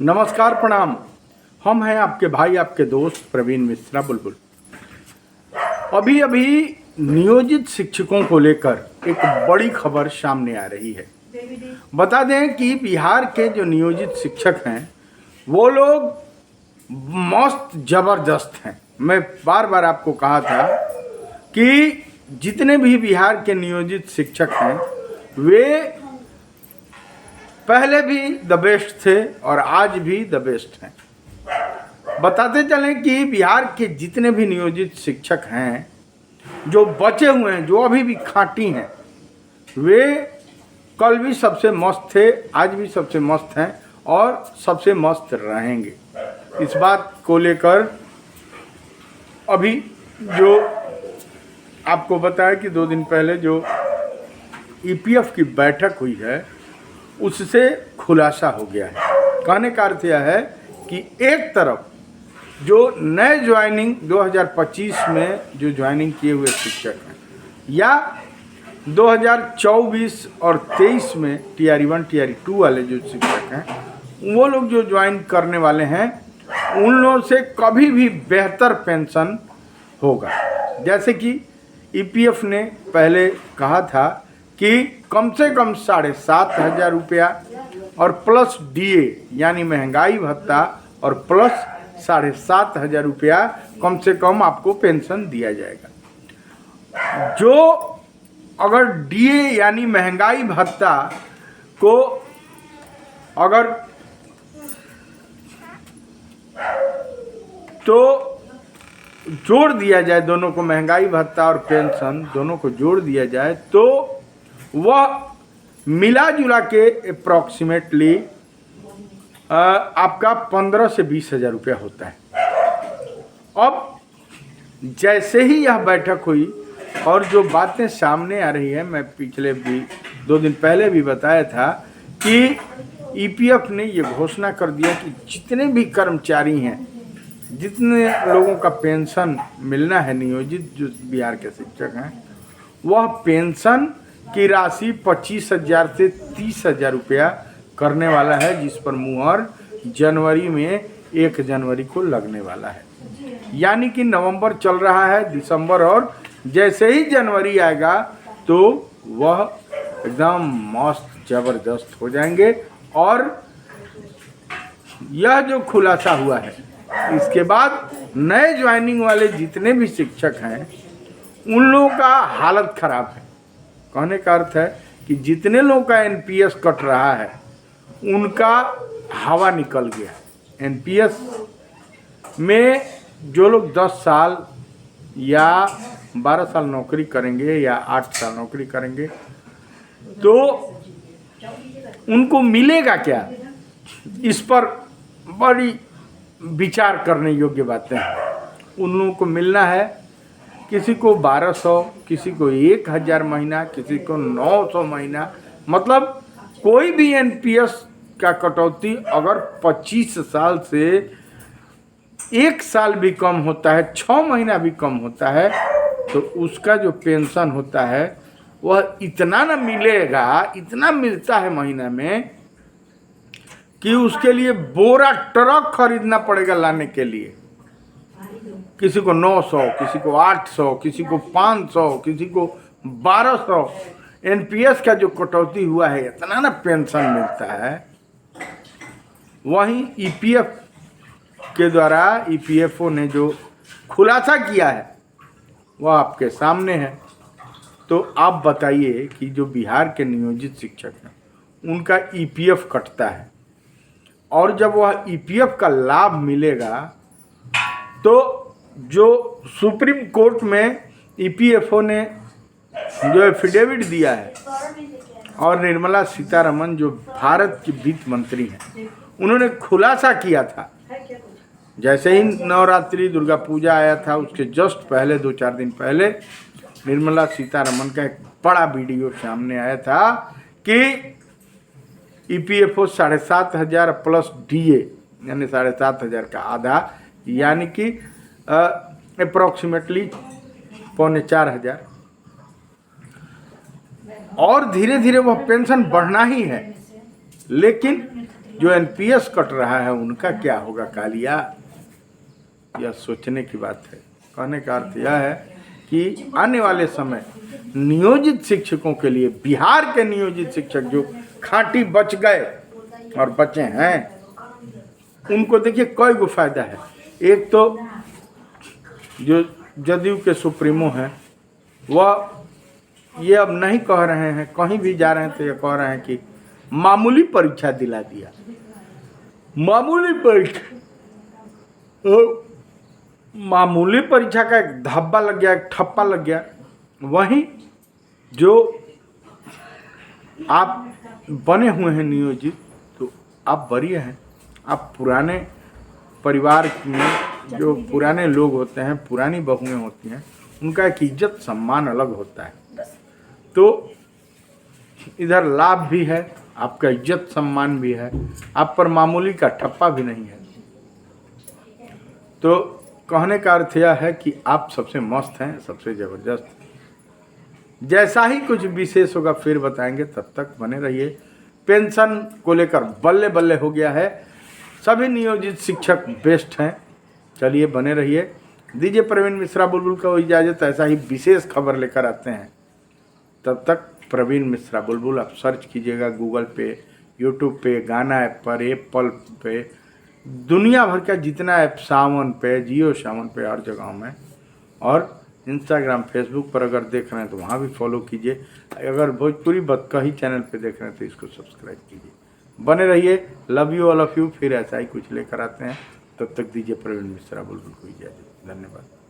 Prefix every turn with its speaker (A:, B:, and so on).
A: नमस्कार, प्रणाम। हम हैं आपके भाई, आपके दोस्त प्रवीण मिश्रा बुलबुल। अभी अभी नियोजित शिक्षकों को लेकर एक बड़ी खबर सामने आ रही है। बता दें कि बिहार के जो नियोजित शिक्षक हैं वो लोग मस्त जबरदस्त हैं। मैं बार बार आपको कहा था कि जितने भी बिहार के नियोजित शिक्षक हैं वे पहले भी द बेस्ट थे और आज भी द बेस्ट हैं। बताते चलें कि बिहार के जितने भी नियोजित शिक्षक हैं, जो बचे हुए हैं, जो अभी भी खाँटी हैं, वे कल भी सबसे मस्त थे, आज भी सबसे मस्त हैं और सबसे मस्त रहेंगे। इस बात को लेकर अभी जो आपको बताया कि 2 दिन पहले जो ईपीएफ की बैठक हुई है उससे खुलासा हो गया है। कहने का अर्थ यह है कि एक तरफ जो नए ज्वाइनिंग 2025 में जो ज्वाइनिंग किए हुए शिक्षक हैं या 2024 और 23 में टीआरई 1 टीआरई 2 वाले जो शिक्षक हैं वो लोग जो ज्वाइन करने वाले हैं उन लोगों से कभी भी बेहतर पेंशन होगा। जैसे कि ईपीएफ ने पहले कहा था कि कम से कम 7,500 रुपया और प्लस डीए यानी महंगाई भत्ता और प्लस 7,500 रुपया कम से कम आपको पेंशन दिया जाएगा। जो अगर डीए यानी महंगाई भत्ता को अगर तो जोड़ दिया जाए, दोनों को महंगाई भत्ता और पेंशन दोनों को जोड़ दिया जाए तो वह मिला जुला के अप्रॉक्सीमेटली आपका 15 से 20,000 रुपया होता है। अब जैसे ही यह बैठक हुई और जो बातें सामने आ रही है, मैं पिछले भी 2 दिन पहले भी बताया था कि ईपीएफ ने ये घोषणा कर दिया कि जितने भी कर्मचारी हैं, जितने लोगों का पेंशन मिलना है, नियोजित जो बिहार के शिक्षक हैं, वह पेंशन की राशि 25,000 से 30,000 रुपया करने वाला है, जिस पर मुहर जनवरी में 1 जनवरी को लगने वाला है। यानी कि नवंबर चल रहा है, दिसंबर और जैसे ही जनवरी आएगा तो वह एकदम मस्त जबरदस्त हो जाएंगे। और यह जो खुलासा हुआ है इसके बाद नए ज्वाइनिंग वाले जितने भी शिक्षक हैं उन लोगों का हालत खराब है। कहने का अर्थ है कि जितने लोगों का एनपीएस कट रहा है उनका हवा निकल गया। एनपीएस में जो लोग 10 साल या 12 साल नौकरी करेंगे या 8 साल नौकरी करेंगे तो उनको मिलेगा क्या, इस पर बड़ी विचार करने योग्य बातें हैं। उन लोगों को मिलना है, किसी को 1200, किसी को 1,000 महीना, किसी को 900 महीना। मतलब कोई भी एनपीएस का कटौती अगर 25 साल से 1 साल भी कम होता है, 6 महीना भी कम होता है, तो उसका जो पेंशन होता है वह इतना न मिलेगा, इतना मिलता है महीना में कि उसके लिए बोरा ट्रक खरीदना पड़ेगा लाने के लिए। किसी को 900, किसी को 800, किसी को 500, किसी को 1200 एनपीएस का जो कटौती हुआ है, इतना ना पेंशन मिलता है। वहीं ईपीएफ के द्वारा ईपीएफओ ने जो खुलासा किया है वह आपके सामने है। तो आप बताइए कि जो बिहार के नियोजित शिक्षक हैं उनका ईपीएफ कटता है और जब वह ईपीएफ का लाभ मिलेगा तो जो सुप्रीम कोर्ट में ईपीएफओ ने जो एफिडेविट दिया है और निर्मला सीतारमण जो भारत की वित्त मंत्री हैं उन्होंने खुलासा किया था, जैसे ही नवरात्रि दुर्गा पूजा आया था उसके जस्ट पहले 2-4 दिन पहले निर्मला सीतारमण का एक बड़ा वीडियो सामने आया था कि ईपीएफओ 7,500 प्लस डीए यानी 7,500 का आधा यानी कि अप्रॉक्सीमेटली 3,400 और धीरे धीरे वह पेंशन बढ़ना ही है। लेकिन जो एनपीएस कट रहा है उनका क्या होगा कालिया? यह सोचने की बात है। कहने का अर्थ यह है कि आने वाले समय नियोजित शिक्षकों के लिए, बिहार के नियोजित शिक्षक जो खांटी बच गए और बचे हैं, उनको देखिए कई गो फायदा है। एक तो जो जदयू के सुप्रीमो हैं वह ये अब नहीं कह रहे हैं, कहीं भी जा रहे हैं तो ये कह रहे हैं कि मामूली परीक्षा दिला दिया, मामूली परीक्षा। मामूली परीक्षा का एक धब्बा लग गया, एक ठप्पा लग गया। वहीं जो आप बने हुए हैं नियोजित, तो आप वरीय हैं, आप पुराने परिवार में जो पुराने लोग होते हैं, पुरानी बहुएं होती हैं, उनका एक इज्जत सम्मान अलग होता है। तो इधर लाभ भी है, आपका इज्जत सम्मान भी है, आप पर मामूली का ठप्पा भी नहीं है। तो कहने का अर्थ यह है कि आप सबसे मस्त हैं, सबसे ज़बरदस्त। जैसा ही कुछ विशेष होगा फिर बताएंगे, तब तक बने रहिए। पेंशन को लेकर बल्ले बल्ले हो गया है, सभी नियोजित शिक्षक बेस्ट हैं। चलिए बने रहिए, दीजिए प्रवीण मिश्रा बुलबुल को इजाज़त। ऐसा ही विशेष खबर लेकर आते हैं, तब तक प्रवीण मिश्रा बुलबुल आप सर्च कीजिएगा गूगल पे, यूट्यूब पे, गाना ऐप पर, एप्पल पे, दुनिया भर का जितना ऐप, सावन पे, जियो सावन पे, हर जगह में। और इंस्टाग्राम, फेसबुक पर अगर देख रहे हैं तो वहाँ भी फॉलो कीजिए। अगर भोजपुरी बतकही चैनल पे देख रहे हैं तो इसको सब्सक्राइब कीजिए। बने रहिए, love you all of you. फिर ऐसा ही कुछ लेकर आते हैं, तब तक दीजिए प्रवीण मिश्रा बुलबुल को इजाज़त। धन्यवाद।